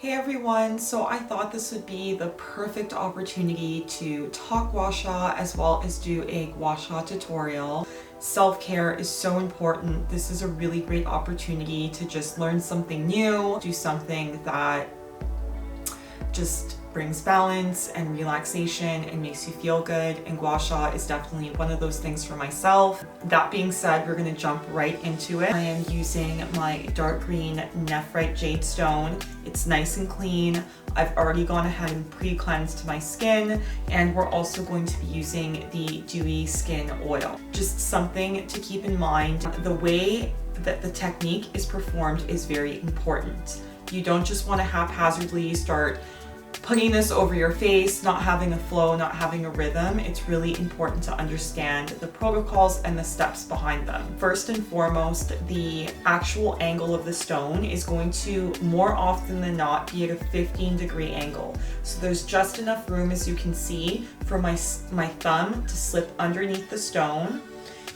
Hey everyone, so I thought this would be the perfect opportunity to talk Gua Sha as well as do a Gua Sha tutorial. Self-care is so important. This is a really great opportunity to just learn something new, do something that just brings balance and relaxation and makes you feel good, and Gua Sha is definitely one of those things for myself. That being said, we're going to jump right into it. I am using my dark green Nephrite Jade stone. It's nice and clean. I've already gone ahead and pre-cleansed my skin, and we're also going to be using the dewy skin oil. Just something to keep in mind, the way that the technique is performed is very important. You don't just want to haphazardly start putting this over your face, not having a flow, not having a rhythm. It's really important to understand the protocols and the steps behind them. First and foremost, the actual angle of the stone is going to more often than not be at a 15-degree angle. So there's just enough room, as you can see, for my thumb to slip underneath the stone.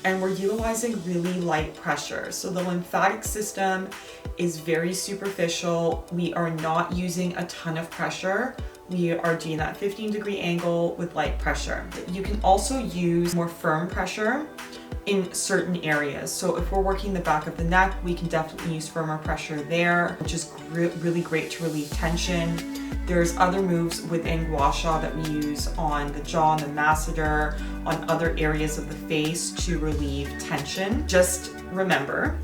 And we're utilizing really light pressure. So the lymphatic system is very superficial. We are not using a ton of pressure. We are doing that 15-degree angle with light pressure. You can also use more firm pressure in certain areas. So if we're working the back of the neck, we can definitely use firmer pressure there, which is really great to relieve tension. There's other moves within Gua Sha that we use on the jaw and the masseter, on other areas of the face to relieve tension. Just remember,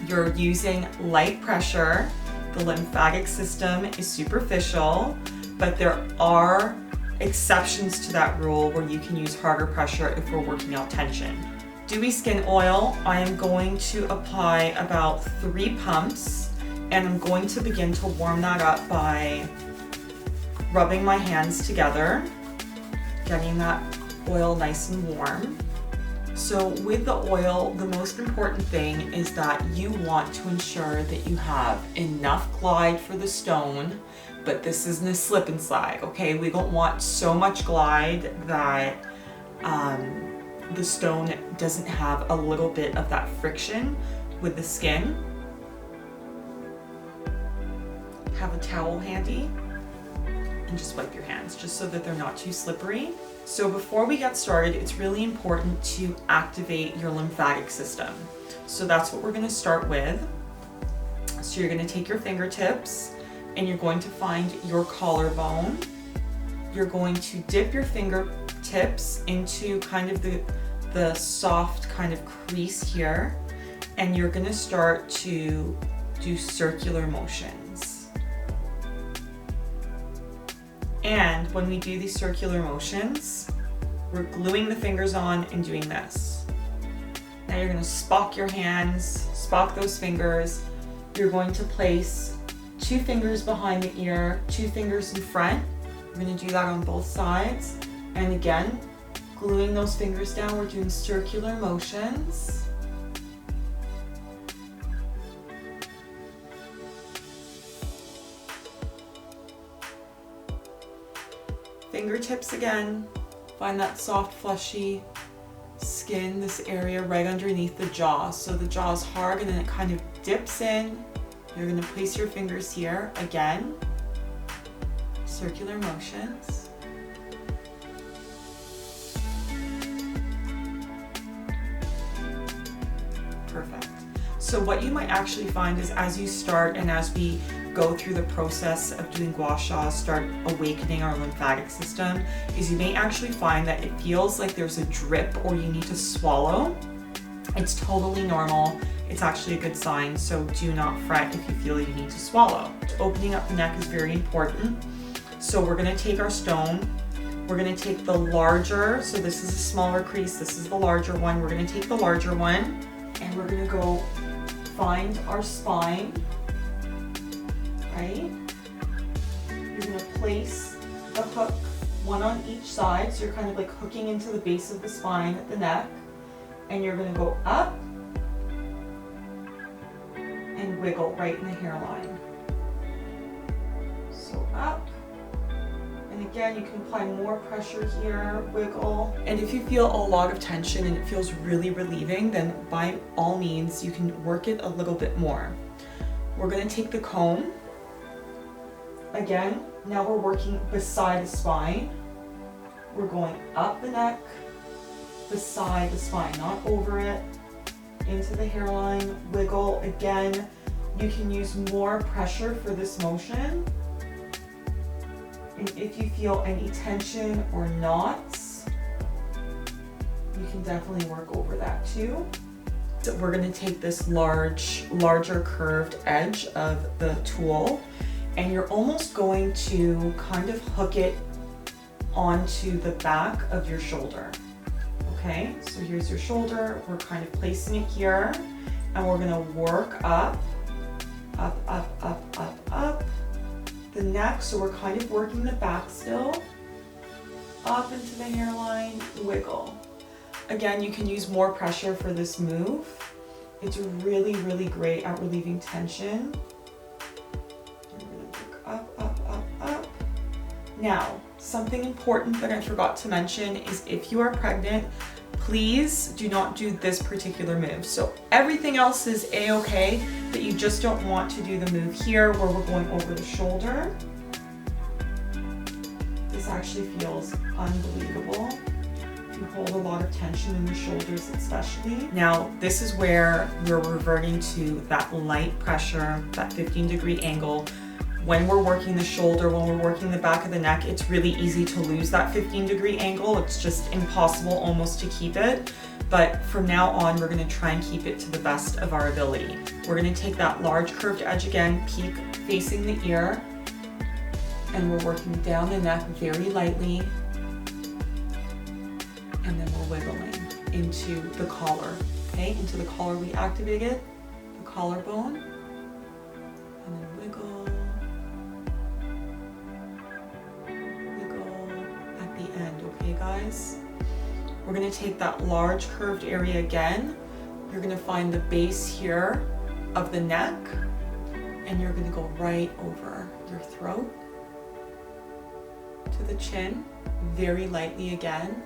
you're using light pressure. The lymphatic system is superficial, but there are exceptions to that rule where you can use harder pressure if we're working out tension. Dewy skin oil, I am going to apply about 3 pumps, and I'm going to begin to warm that up by rubbing my hands together, getting that oil nice and warm. So with the oil, the most important thing is that you want to ensure that you have enough glide for the stone, but this isn't a slip and slide, okay? We don't want so much glide that the stone doesn't have a little bit of that friction with the skin. Have a towel handy and just wipe your hands just so that they're not too slippery. So before we get started, it's really important to activate your lymphatic system. So that's what we're going to start with. So you're going to take your fingertips and you're going to find your collarbone. You're going to dip your fingertips into kind of the soft kind of crease here, and you're going to start to do circular motions. And when we do these circular motions, we're gluing the fingers on and doing this. Now you're going to spock your hands, spock those fingers. You're going to place 2 fingers behind the ear, 2 fingers in front. We're going to do that on both sides. And again, gluing those fingers down, we're doing circular motions. Fingertips again, find that soft fleshy skin, this area right underneath the jaw. So the jaw is hard and then it kind of dips in. You're going to place your fingers here again, circular motions. Perfect. So what you might actually find is as you start and as we go through the process of doing Gua Sha, start awakening our lymphatic system, is you may actually find that it feels like there's a drip or you need to swallow. It's totally normal. It's actually a good sign, so do not fret if you feel you need to swallow. Opening up the neck is very important. So we're going to take our stone. We're going to take the larger, so this is a smaller crease, this is the larger one. We're going to take the larger one and we're going to go find our spine. Right? You're going to place the hook, one on each side, so you're kind of like hooking into the base of the spine at the neck, and you're going to go up and wiggle right in the hairline. So up, and again you can apply more pressure here, wiggle. And if you feel a lot of tension and it feels really relieving, then by all means you can work it a little bit more. We're going to take the comb Again, now we're working beside the spine. We're going up the neck, beside the spine, not over it, into the hairline, wiggle. Again, you can use more pressure for this motion. And if you feel any tension or knots, you can definitely work over that too. So we're going to take this larger curved edge of the tool, and you're almost going to kind of hook it onto the back of your shoulder. Okay, so here's your shoulder. We're kind of placing it here, and we're going to work up the neck. So we're kind of working the back still, up into the hairline, wiggle. Again, you can use more pressure for this move. It's really, really great at relieving tension. We're going to work up. Now, something important that I forgot to mention is if you are pregnant, please do not do this particular move. So everything else is a-okay, but you just don't want to do the move here where we're going over the shoulder. This actually feels unbelievable. You hold a lot of tension in the shoulders especially. Now, this is where we're reverting to that light pressure, that 15-degree angle. When we're working the shoulder, when we're working the back of the neck, it's really easy to lose that 15-degree angle. It's just impossible almost to keep it. But from now on, we're gonna try and keep it to the best of our ability. We're gonna take that large curved edge again, peak facing the ear, and we're working down the neck very lightly, and then we're wiggling into the collar, okay? Into the collar we activated, the collarbone, and then wiggle. Okay guys, we're going to take that large curved area again. You're going to find the base here of the neck, and you're going to go right over your throat to the chin, very lightly again.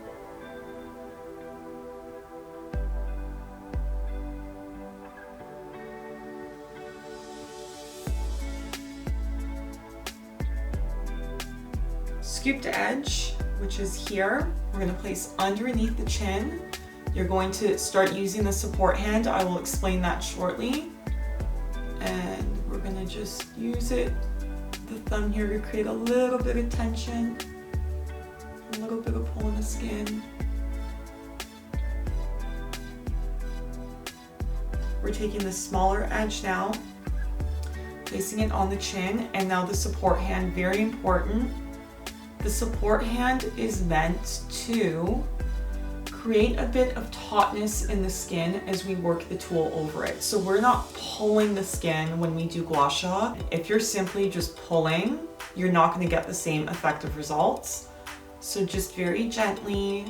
Scooped edge, which is here, we're going to place underneath the chin. You're going to start using the support hand. I will explain that shortly. And we're going to just use it, the thumb here, to create a little bit of tension, a little bit of pull in the skin. We're taking the smaller edge now, placing it on the chin, and now the support hand, very important. The support hand is meant to create a bit of tautness in the skin as we work the tool over it. So we're not pulling the skin when we do Gua Sha. If you're simply just pulling, you're not going to get the same effective results. So just very gently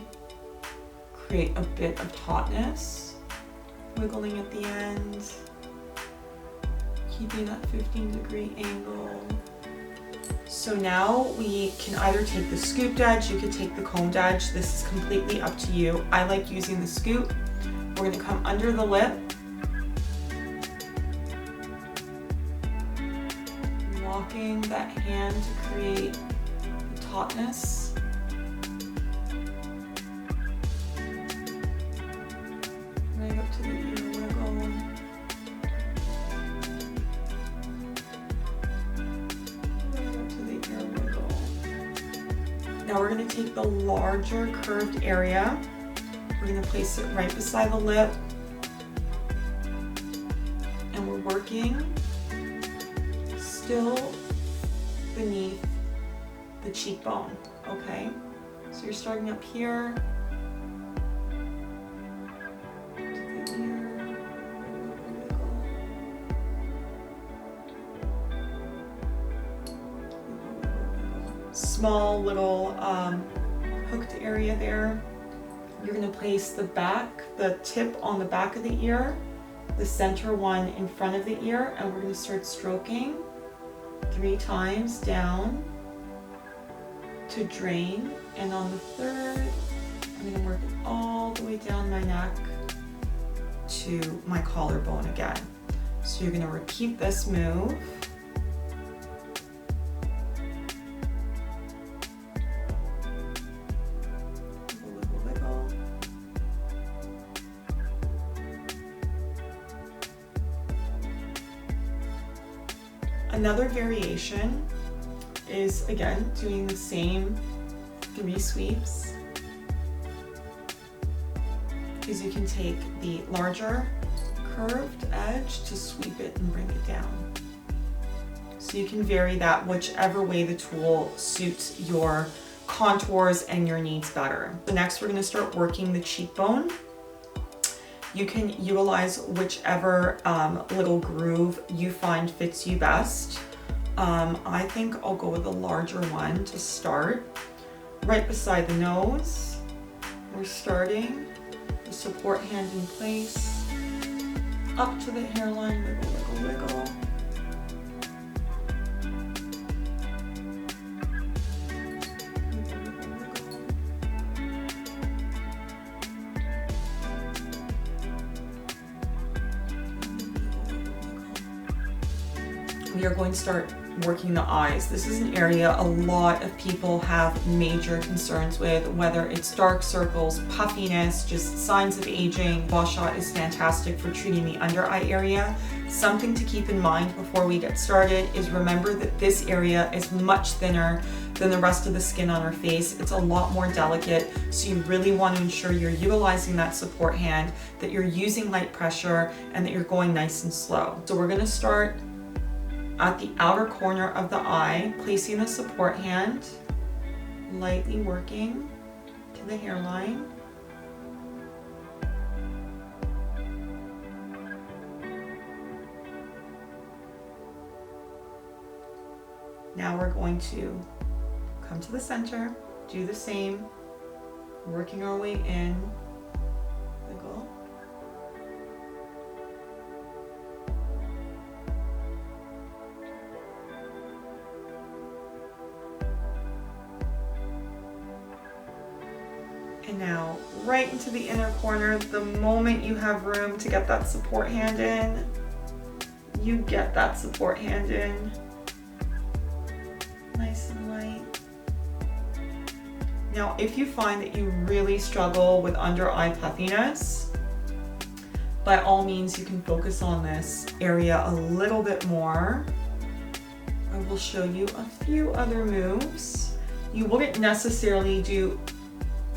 create a bit of tautness, wiggling at the end, keeping that 15-degree angle. So now we can either take the scooped edge, you could take the combed edge. This is completely up to you. I like using the scoop. We're going to come under the lip, walking that hand to create the tautness. Right up to the ear wiggle. Now we're going to take the larger curved area, we're going to place it right beside the lip, and we're working still beneath the cheekbone, okay? So you're starting up here, to the ear, small little hooked area there. You're going to place the tip on the back of the ear, the center one in front of the ear, and we're going to start stroking 3 times down to drain. And on the third, I'm going to work it all the way down my neck to my collarbone again. So you're going to repeat this move. Another variation is, again, doing the same 3 sweeps. Is you can take the larger curved edge to sweep it and bring it down. So you can vary that whichever way the tool suits your contours and your needs better. So next we're going to start working the cheekbone. You can utilize whichever little groove you find fits you best. I think I'll go with the larger one to start. Right beside the nose, we're starting the support hand in place, up to the hairline, wiggle, wiggle, wiggle. We are going to start working the eyes. This is an area a lot of people have major concerns with, whether it's dark circles, puffiness, just signs of aging. Gua Sha is fantastic for treating the under eye area. Something to keep in mind before we get started is remember that this area is much thinner than the rest of the skin on our face. It's a lot more delicate, so you really want to ensure you're utilizing that support hand, that you're using light pressure, and that you're going nice and slow. So we're going to start at the outer corner of the eye, placing the support hand, lightly working to the hairline. Now we're going to come to the center, do the same, working our way in, wiggle. And now right into the inner corner. The moment you have room to get that support hand in, you get that support hand in. Nice and light. Now, if you find that you really struggle with under eye puffiness, by all means, you can focus on this area a little bit more. I will show you a few other moves. You wouldn't necessarily do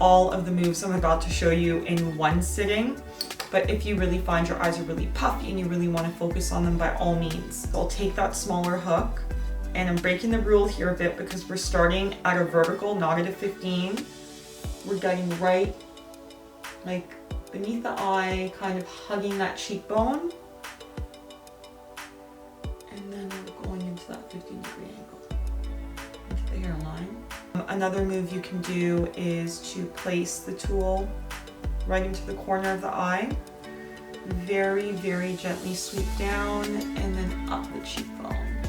all of the moves I'm about to show you in one sitting, but if you really find your eyes are really puffy and you really want to focus on them, by all means. I'll take that smaller hook, and I'm breaking the rule here a bit because we're starting at a vertical, not at a 15. We're getting right like beneath the eye, kind of hugging that cheekbone, and then we're going into that 15-degree angle, into the hairline. Another move you can do is to place the tool right into the corner of the eye. Very, very gently sweep down and then up the cheekbone.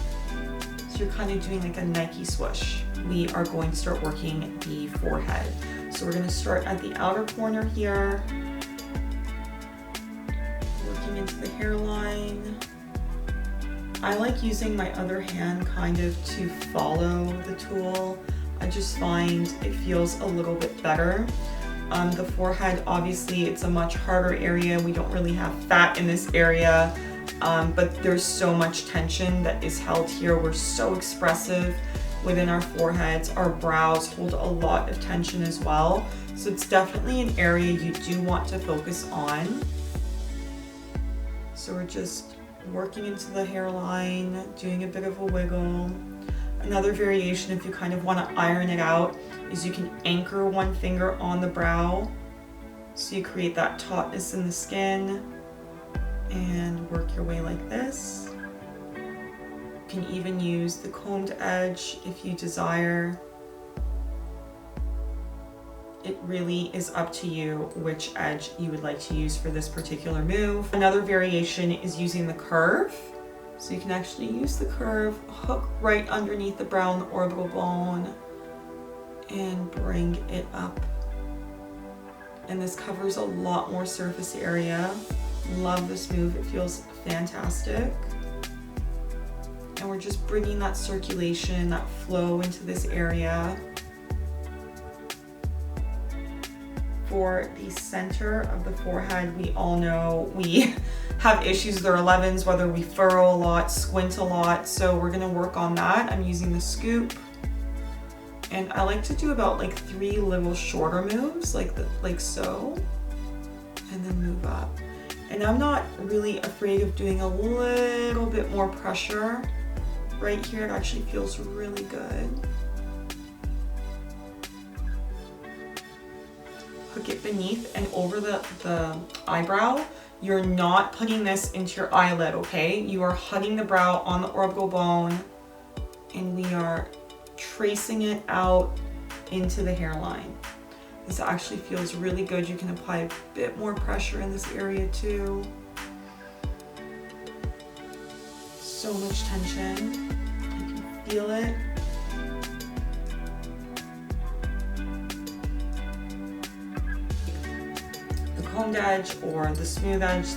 So you're kind of doing like a Nike swoosh. We are going to start working the forehead. So we're going to start at the outer corner here, working into the hairline. I like using my other hand kind of to follow the tool. I just find it feels a little bit better. The forehead, obviously, it's a much harder area. We don't really have fat in this area, but there's so much tension that is held here. We're so expressive within our foreheads. Our brows hold a lot of tension as well. So it's definitely an area you do want to focus on. So we're just working into the hairline, doing a bit of a wiggle. Another variation, if you kind of want to iron it out, is you can anchor one finger on the brow so you create that tautness in the skin and work your way like this. You can even use the combed edge if you desire. It really is up to you which edge you would like to use for this particular move. Another variation is using the curve. So you can actually use the curve, hook right underneath the brow and the orbital bone, and bring it up. And this covers a lot more surface area. Love this move, it feels fantastic. And we're just bringing that circulation, that flow into this area. For the center of the forehead, we all know we have issues with our 11s, whether we furrow a lot, squint a lot. So we're gonna work on that. I'm using the scoop. And I like to do about like 3 little shorter moves, like so, and then move up. And I'm not really afraid of doing a little bit more pressure right here. It actually feels really good. Hook it beneath and over the eyebrow. You're not putting this into your eyelid, okay? You are hugging the brow on the orbital bone, and we are tracing it out into the hairline. This actually feels really good. You can apply a bit more pressure in this area too. So much tension. You can feel it. The combed edge or the smooth edge,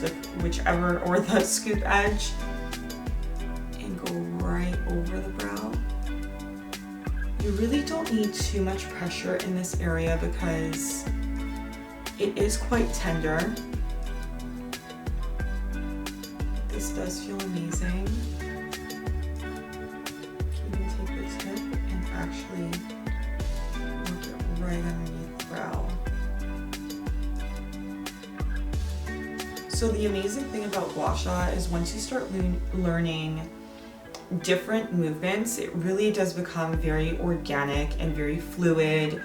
whichever, or the scoop edge, and go right over the brow. You really don't need too much pressure in this area because it is quite tender. This does feel amazing. You can take the tip and actually work it right underneath the brow. So the amazing thing about Gua Sha is once you start learning different movements, it really does become very organic and very fluid,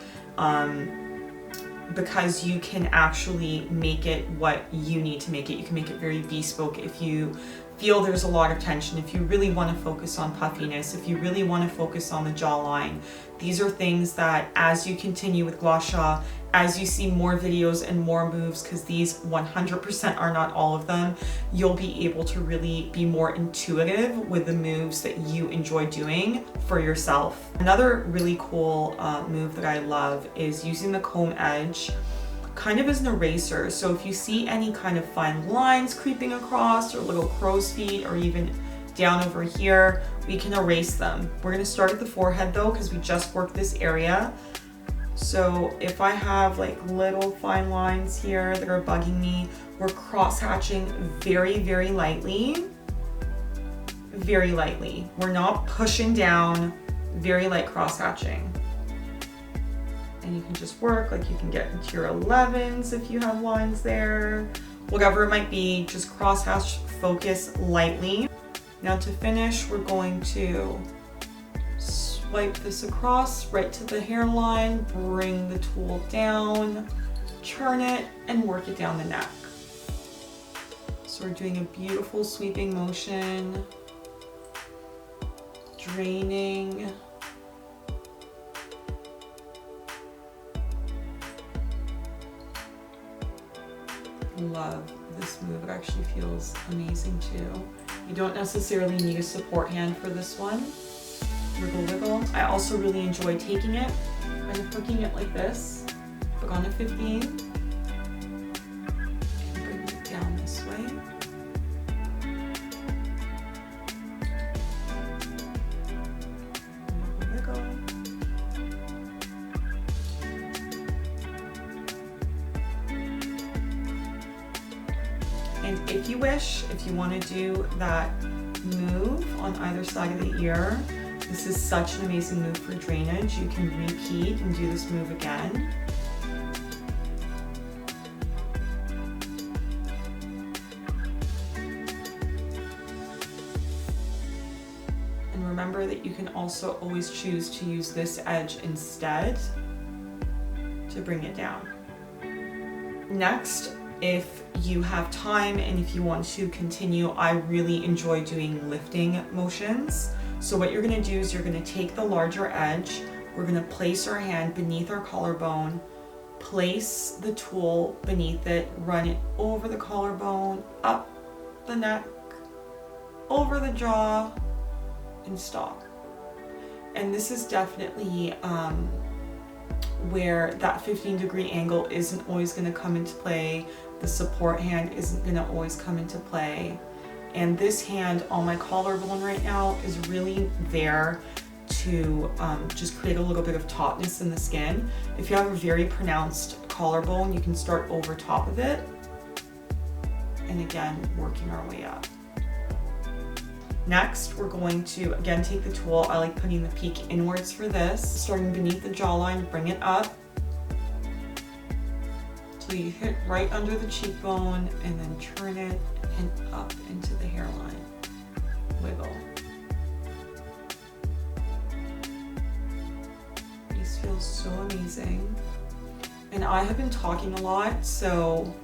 because you can actually make it what you need to make it. You can make it very bespoke. If you feel there's a lot of tension, if you really want to focus on puffiness, if you really want to focus on the jawline, these are things that as you continue with Gua Sha, as you see more videos and more moves, because these 100% are not all of them, you'll be able to really be more intuitive with the moves that you enjoy doing for yourself. Another really cool move that I love is using the comb edge kind of as an eraser. So if you see any kind of fine lines creeping across or little crow's feet or even down over here, we can erase them. We're going to start at the forehead though, because we just worked this area. So if I have like little fine lines here that are bugging me, we're cross-hatching very, very lightly. Very lightly. We're not pushing down, very light cross-hatching. And you can just work, like you can get into your 11s if you have lines there. Whatever it might be, just cross-hatch, focus lightly. Now to finish, we're going to swipe this across right to the hairline, bring the tool down, turn it, and work it down the neck. So we're doing a beautiful sweeping motion, draining. Love this move. It actually feels amazing too. You don't necessarily need a support hand for this one. Wiggle, wiggle. I also really enjoy taking it, kind of hooking it like this, hook on a 15, and bring it down this way. Wiggle, wiggle. And if you wish, if you want to do that move on either side of the ear, this is such an amazing move for drainage. You can repeat and do this move again. And remember that you can also always choose to use this edge instead to bring it down. Next, if you have time and if you want to continue, I really enjoy doing lifting motions. So what you're going to do is you're going to take the larger edge, we're going to place our hand beneath our collarbone, place the tool beneath it, run it over the collarbone, up the neck, over the jaw, and stop. And this is definitely where that 15-degree angle isn't always going to come into play. The support hand isn't going to always come into play. And this hand on my collarbone right now is really there to just create a little bit of tautness in the skin. If you have a very pronounced collarbone, you can start over top of it. And again, working our way up. Next, we're going to, again, take the tool. I like putting the peak inwards for this. Starting beneath the jawline, bring it up. So you hit right under the cheekbone and then turn it and up into the hairline. Wiggle. These feel so amazing. And I have been talking a lot, so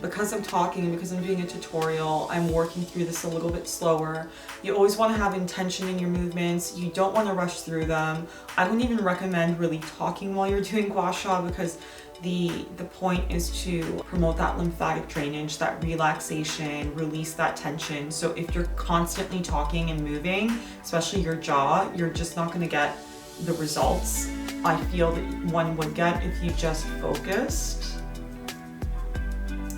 because I'm talking and because I'm doing a tutorial, I'm working through this a little bit slower. You always want to have intention in your movements. You don't want to rush through them. I don't even recommend really talking while you're doing Gua Sha, because the point is to promote that lymphatic drainage, that relaxation, release that tension. So if you're constantly talking and moving, especially your jaw, you're just not going to get the results I feel that one would get if you just focused.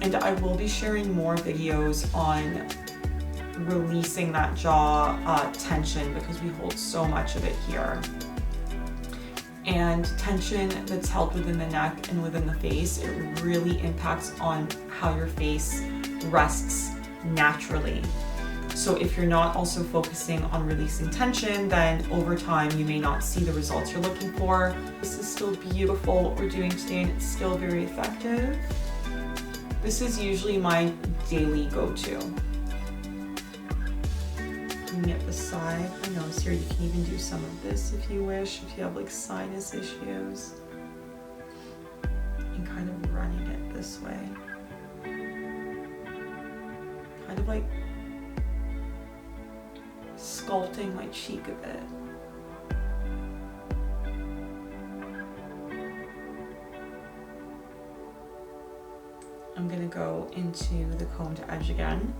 And I will be sharing more videos on releasing that jaw tension, because we hold so much of it here. And tension that's held within the neck and within the face, it really impacts on how your face rests naturally. So if you're not also focusing on releasing tension, then over time you may not see the results you're looking for. This is still beautiful what we're doing today, and it's still very effective. This is usually my daily go-to. Looking at the side, I notice here you can even do some of this if you wish, if you have like sinus issues. And kind of running it this way. Kind of like sculpting my cheek a bit. I'm gonna go into the combed edge again.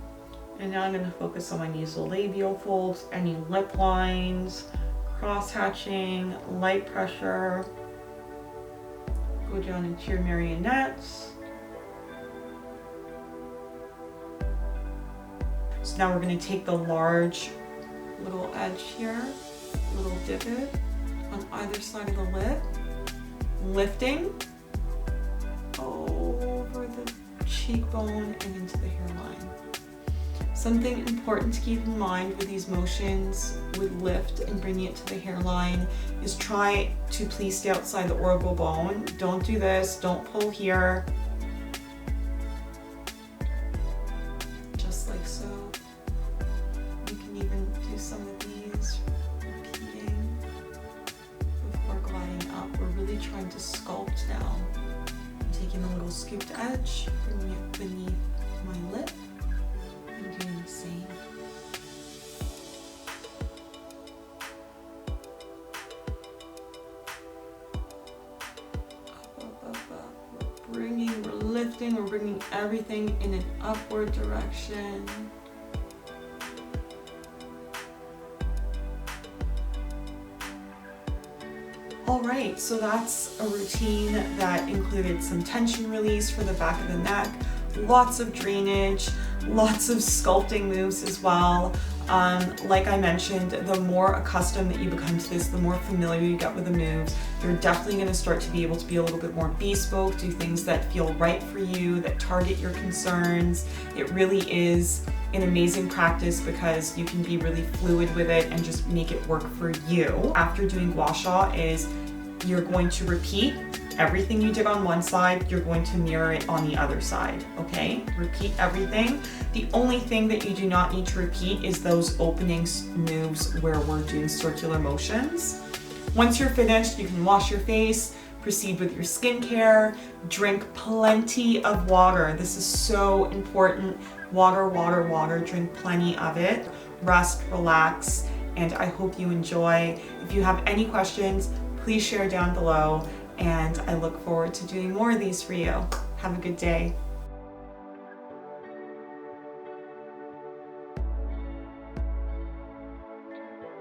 And now I'm gonna focus on my nasolabial folds, any lip lines, cross-hatching, light pressure. Go down into your marionettes. So now we're gonna take the large little edge here, little divot on either side of the lip, lifting over the cheekbone and into the hairline. Something important to keep in mind with these motions with lift and bringing it to the hairline is try to please stay outside the orbital bone. Don't do this, don't pull here. Just like so. You can even do some of these repeating before gliding up. We're really trying to sculpt now. Taking a little scooped edge, bringing it beneath my lip, and doing the same. Up. We're lifting, we're bringing everything in an upward direction. Alright, so that's a routine that included some tension release for the back of the neck, lots of drainage, lots of sculpting moves as well. Like I mentioned, the more accustomed that you become to this, the more familiar you get with the moves, you're definitely going to start to be able to be a little bit more bespoke, do things that feel right for you, that target your concerns. It really is an amazing practice because you can be really fluid with it and just make it work for you. After doing Gua Sha is you're going to repeat everything you did on one side, you're going to mirror it on the other side, okay? Repeat everything. The only thing that you do not need to repeat is those opening moves where we're doing circular motions. Once you're finished, you can wash your face, proceed with your skincare, drink plenty of water. This is so important. Water, water, water, drink plenty of it. Rest, relax, and I hope you enjoy. If you have any questions, please share down below, and I look forward to doing more of these for you. Have a good day.